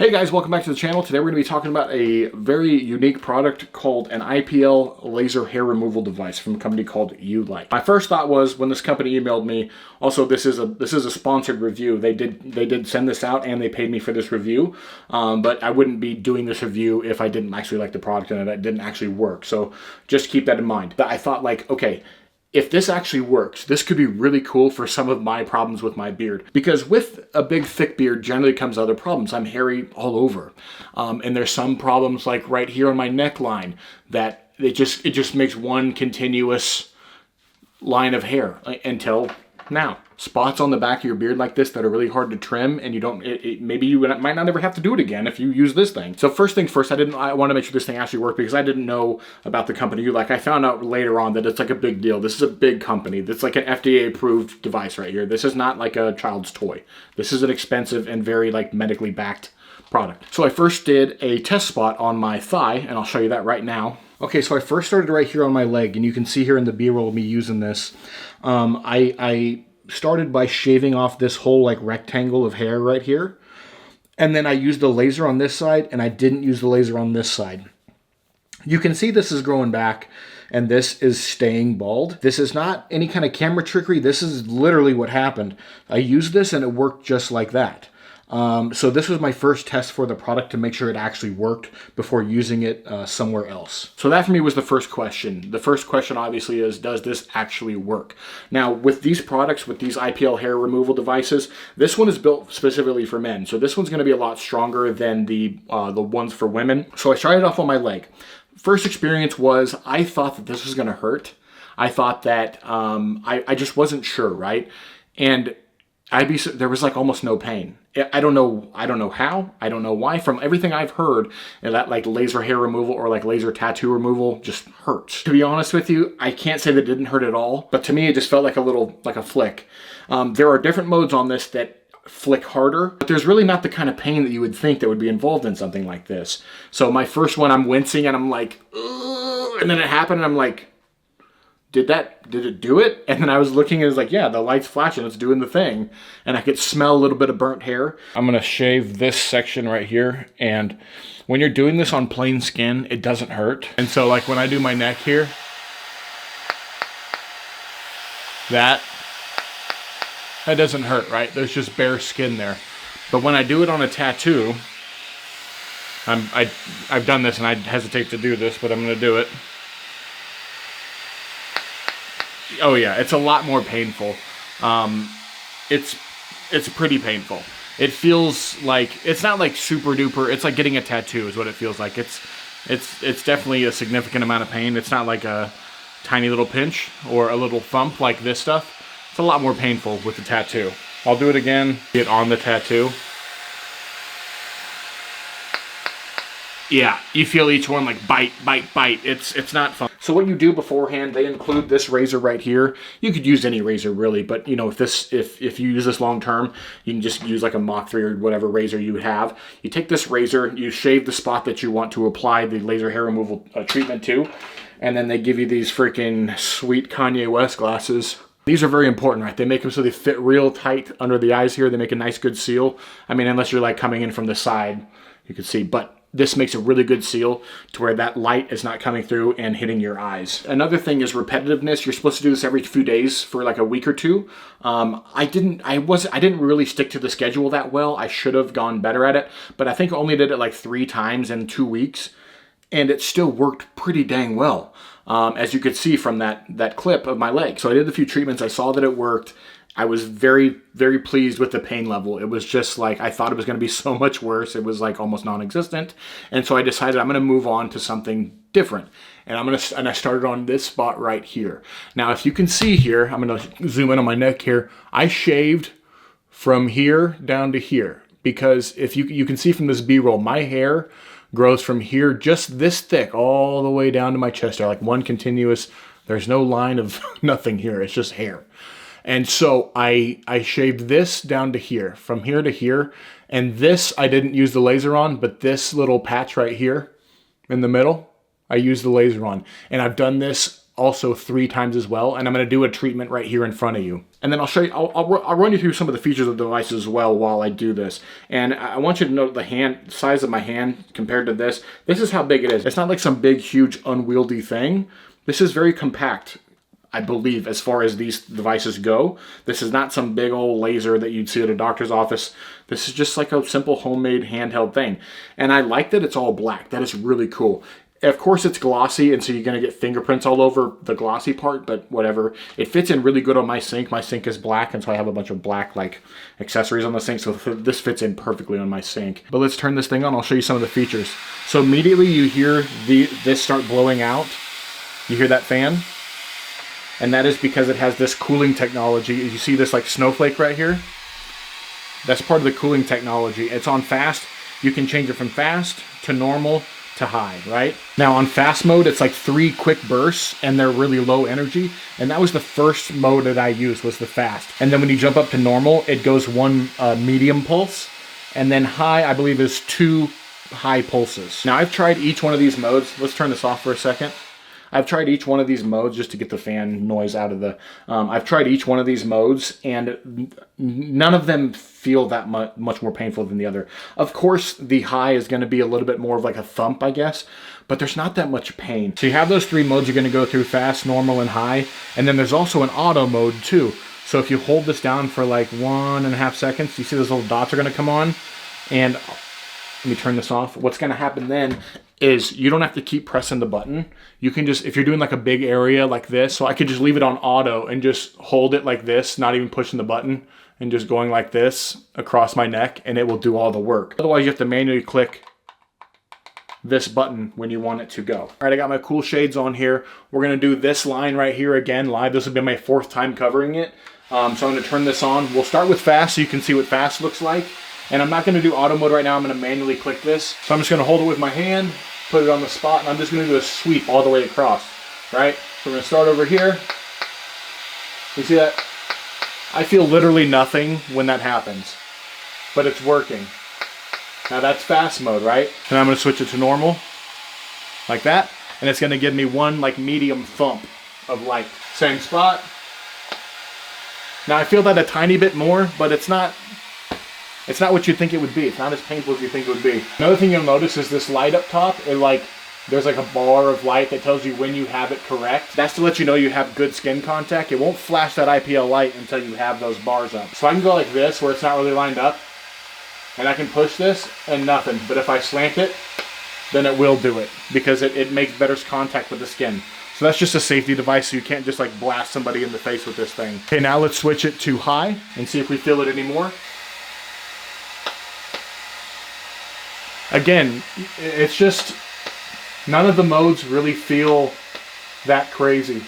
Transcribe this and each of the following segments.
Hey guys, welcome back to the channel. Today we're going to be talking about a very unique product called an IPL Laser Hair Removal device from a company called UlikeX. My first thought was when this company emailed me, also this is a sponsored review. They did send this out and they paid me for this review, but I wouldn't be doing this review if I didn't actually like the product and it didn't actually work. So just keep that in mind. I thought like, okay, if this actually works, this could be really cool for some of my problems with my beard. Because with a big thick beard generally comes other problems. I'm hairy all over. And there's some problems like right here on my neckline that it just makes one continuous line of hair until now. Spots on the back of your beard like this that are really hard to trim, and you don't, maybe you might not ever have to do it again if you use this thing. So first things first, I want to make sure this thing actually worked because I didn't know about the company UlikeX. I found out later on that it's like a big deal. This is a big company. That's like an FDA approved device right here. This is not like a child's toy. This is an expensive and very like medically backed product. So I first did a test spot on my thigh, and I'll show you that right now. Okay, so I first started right here on my leg, and you can see here in the B-roll of me using this. I started by shaving off this whole like rectangle of hair right here. And then I used the laser on this side, and I didn't use the laser on this side. You can see this is growing back, and this is staying bald. This is not any kind of camera trickery. This is literally what happened. I used this, and it worked just like that. So this was my first test for the product to make sure it actually worked before using it somewhere else. So that for me was the first question. The first question obviously is, does this actually work? Now with these products, with these IPL hair removal devices, this one is built specifically for men. So this one's gonna be a lot stronger than the ones for women. So I tried it off on my leg. First experience was, I thought that this was gonna hurt. I thought that, I just wasn't sure, right? And there was like almost no pain. I don't know how, I don't know why. From everything I've heard, that like laser hair removal or like laser tattoo removal just hurts. To be honest with you, I can't say that it didn't hurt at all, but to me it just felt like a flick. There are different modes on this that flick harder, but there's really not the kind of pain that you would think that would be involved in something like this. So my first one, I'm wincing and I'm like, ugh, and then it happened and I'm like, did it do it? And then I was looking and it was like, yeah, the light's flashing, it's doing the thing. And I could smell a little bit of burnt hair. I'm gonna shave this section right here. And when you're doing this on plain skin, it doesn't hurt. And so like when I do my neck here, that doesn't hurt, right? There's just bare skin there. But when I do it on a tattoo, I've done this and I hesitate to do this, but I'm gonna do it. Oh yeah, it's a lot more painful. It's pretty painful. It feels like, it's not like super duper, it's like getting a tattoo is what it feels like. It's definitely a significant amount of pain. It's not like a tiny little pinch or a little thump like this stuff. It's a lot more painful with the tattoo. I'll do it again, get on the tattoo. Yeah, you feel each one like bite, bite, bite. It's not fun. So what you do beforehand, they include this razor right here. You could use any razor really, but you know, if you use this long term, you can just use like a Mach 3 or whatever razor you have. You take this razor, you shave the spot that you want to apply the laser hair removal treatment to, and then they give you these freaking sweet Kanye West glasses. These are very important, right? They make them so they fit real tight under the eyes here. They make a nice good seal. I mean, unless you're like coming in from the side, you can see, but this makes a really good seal to where that light is not coming through and hitting your eyes. Another thing is repetitiveness. You're supposed to do this every few days for like a week or two. I didn't really stick to the schedule that well. I should have gone better at it, but I think I only did it like 3 times in 2 weeks, and it still worked pretty dang well. As you could see from that clip of my leg. So I did a few treatments. I saw that it worked. I was very, very pleased with the pain level. It was just like, I thought it was going to be so much worse. It was like almost non-existent. And so I decided I'm going to move on to something different. And I started on this spot right here. Now, if you can see here, I'm going to zoom in on my neck here. I shaved from here down to here because if you can see from this B-roll, my hair grows from here just this thick all the way down to my chest area, like one continuous, there's no line of nothing here. It's just hair. And so I shaved this down to here, from here to here. And this, I didn't use the laser on, but this little patch right here in the middle, I used the laser on. And I've done this also 3 times as well, and I'm going to do a treatment right here in front of you. And then I'll show you, I'll run you through some of the features of the device as well while I do this. And I want you to note the size of my hand compared to this. This is how big it is. It's not like some big, huge, unwieldy thing. This is very compact, I believe, as far as these devices go. This is not some big old laser that you'd see at a doctor's office. This is just like a simple homemade handheld thing. And I like that it's all black. That is really cool. Of course, it's glossy, and so you're going to get fingerprints all over the glossy part, but whatever. It fits in really good on my sink. My sink is black, and so I have a bunch of black like accessories on the sink, so this fits in perfectly on my sink. But let's turn this thing on. I'll show you some of the features. So immediately you hear this start blowing out. You hear that fan? And that is because it has this cooling technology. You see this like snowflake right here? That's part of the cooling technology. It's on fast. You can change it from fast to normal to high, right? Now on fast mode, it's like 3 quick bursts and they're really low energy. And that was the first mode that I used, was the fast. And then when you jump up to normal, it goes 1 medium pulse. And then high, I believe, is 2 high pulses. Now I've tried each one of these modes. Let's turn this off for a second. I've tried each one of these modes just to get the fan noise out of the... I've tried each one of these modes, and none of them feel that much more painful than the other. Of course, the high is going to be a little bit more of like a thump, I guess, but there's not that much pain. So you have those 3 modes you're going to go through: fast, normal, and high. And then there's also an auto mode too. So if you hold this down for like 1.5 seconds, you see those little dots are going to come on. And let me turn this off. What's going to happen then is you don't have to keep pressing the button. You can just, if you're doing like a big area like this, so I could just leave it on auto and just hold it like this, not even pushing the button, and just going like this across my neck, and it will do all the work. Otherwise, you have to manually click this button when you want it to go. All right, I got my cool shades on here. We're gonna do this line right here again live. This will be my 4th time covering it. So I'm gonna turn this on. We'll start with fast so you can see what fast looks like. And I'm not gonna do auto mode right now. I'm gonna manually click this. So I'm just gonna hold it with my hand, put it on the spot, and I'm just gonna do a sweep all the way across, right? So we're gonna start over here. You see that? I feel literally nothing when that happens, but it's working. Now that's fast mode, right? And I'm gonna switch it to normal, like that, and it's gonna give me 1 like medium thump of light. Same spot. Now I feel that a tiny bit more, but it's not what you think it would be. It's not as painful as you think it would be. Another thing you'll notice is this light up top. There's like a bar of light that tells you when you have it correct. That's to let you know you have good skin contact. It won't flash that IPL light until you have those bars up. So I can go like this where it's not really lined up, and I can push this and nothing. But if I slant it, then it will do it because it makes better contact with the skin. So that's just a safety device, so you can't just like blast somebody in the face with this thing. Okay, now let's switch it to high and see if we feel it anymore. Again, it's just, none of the modes really feel that crazy.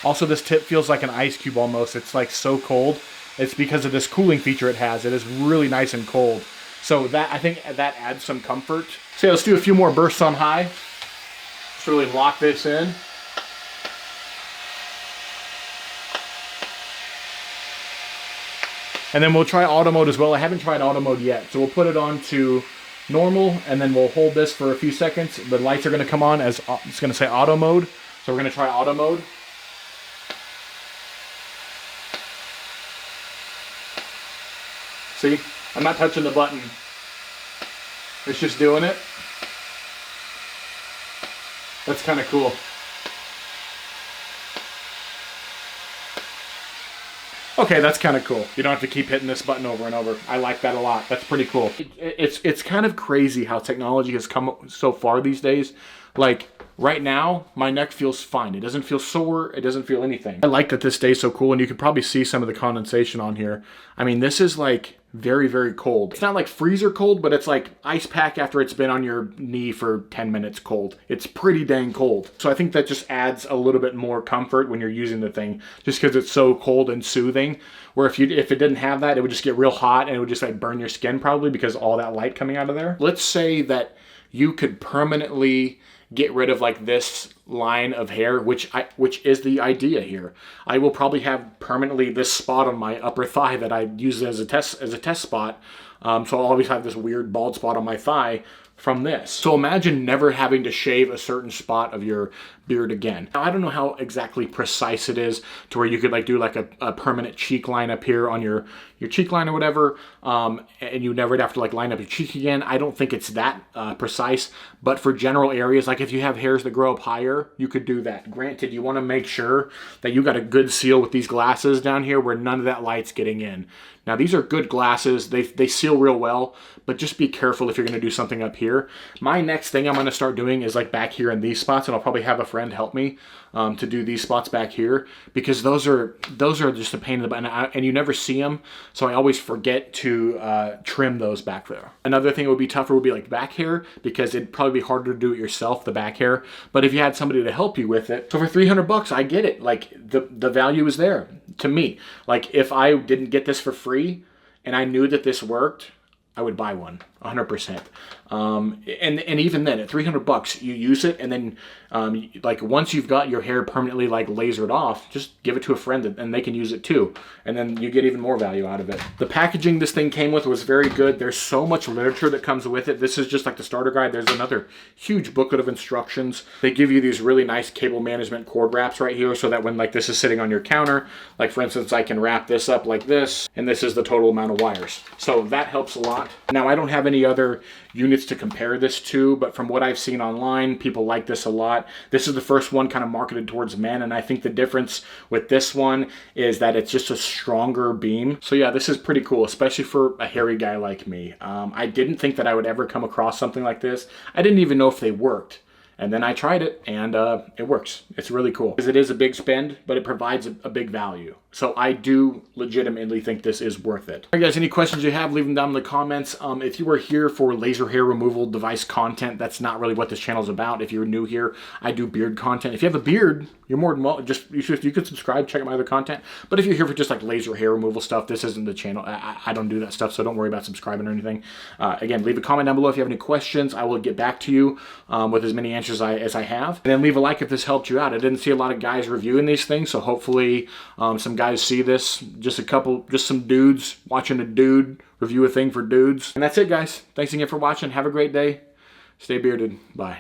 Also, this tip feels like an ice cube almost. It's like so cold. It's because of this cooling feature it has. It is really nice and cold. So that, I think that adds some comfort. So yeah, let's do a few more bursts on high. Just really lock this in. And then we'll try auto mode as well. I haven't tried auto mode yet. So we'll put it on to normal, and then we'll hold this for a few seconds. The lights are gonna come on as, it's gonna say auto mode. So we're gonna try auto mode. See, I'm not touching the button. It's just doing it. That's kind of cool. Okay, that's kind of cool. You don't have to keep hitting this button over and over. I like that a lot. That's pretty cool. It's kind of crazy how technology has come so far these days. Like, right now, my neck feels fine. It doesn't feel sore. It doesn't feel anything. I like that this stays so cool, and you can probably see some of the condensation on here. I mean, this is like very, very cold. It's not like freezer cold, but it's like ice pack after it's been on your knee for 10 minutes cold. It's pretty dang cold. So I think that just adds a little bit more comfort when you're using the thing, just because it's so cold and soothing. Where if it didn't have that, it would just get real hot and it would just like burn your skin probably because of all that light coming out of there. Let's say that you could permanently get rid of like this line of hair, which is the idea here. I will probably have permanently this spot on my upper thigh that I use as a test spot. So I'll always have this weird bald spot on my thigh. from this. So imagine never having to shave a certain spot of your beard again. Now, I don't know how exactly precise it is to where you could like do like a permanent cheek line up here on your cheek line or whatever, and you never have to like line up your cheek again. I don't think it's that precise, but for general areas, like if you have hairs that grow up higher, you could do that. Granted, you want to make sure that you got a good seal with these glasses down here where none of that light's getting in. Now, these are good glasses. They seal real well, but just be careful if you're going to do something up here. My next thing I'm going to start doing is like back here in these spots, and I'll probably have a friend help me to do these spots back here, because those are just a pain in the butt, and you never see them, so I always forget to trim those back there. Another thing that would be tougher would be like back hair, because it'd probably be harder to do it yourself, the back hair, but if you had somebody to help you with it. So for 300 bucks, I get it. Like the value is there to me. Like if I didn't get this for free and I knew that this worked, I would buy one 100%. And even then at 300 bucks, you use it, and then like once you've got your hair permanently like lasered off, just give it to a friend and they can use it too, and then you get even more value out of it. The packaging this thing came with was very good. There's so much literature that comes with it. This is just like the starter guide. There's another huge booklet of instructions. They give you these really nice cable management cord wraps right here, so that when like this is sitting on your counter, like for instance, I can wrap this up like this, and this is the total amount of wires. So that helps a lot. Now, I don't have any other units to compare this to, but from what I've seen online, people like this a lot. This is the first one kind of marketed towards men, and I think the difference with this one is that it's just a stronger beam. So yeah, this is pretty cool, especially for a hairy guy like me. I didn't think that I would ever come across something like this. I didn't even know if they worked. And then I tried it, and it works. It's really cool. Because it is a big spend, but it provides a big value. So I do legitimately think this is worth it. All right, guys, any questions you have, leave them down in the comments. If you are here for laser hair removal device content, that's not really what this channel is about. If you're new here, I do beard content. If you have a beard, you're more than welcome. You could subscribe, check out my other content. But if you're here for just like laser hair removal stuff, this isn't the channel. I don't do that stuff, so don't worry about subscribing or anything. Again, leave a comment down below if you have any questions. I will get back to you with as many answers as I have. And then leave a like if this helped you out. I didn't see a lot of guys reviewing these things, so hopefully some guys see this. Just some dudes watching a dude review a thing for dudes. And that's it, guys. Thanks again for watching. Have a great day. Stay bearded. Bye.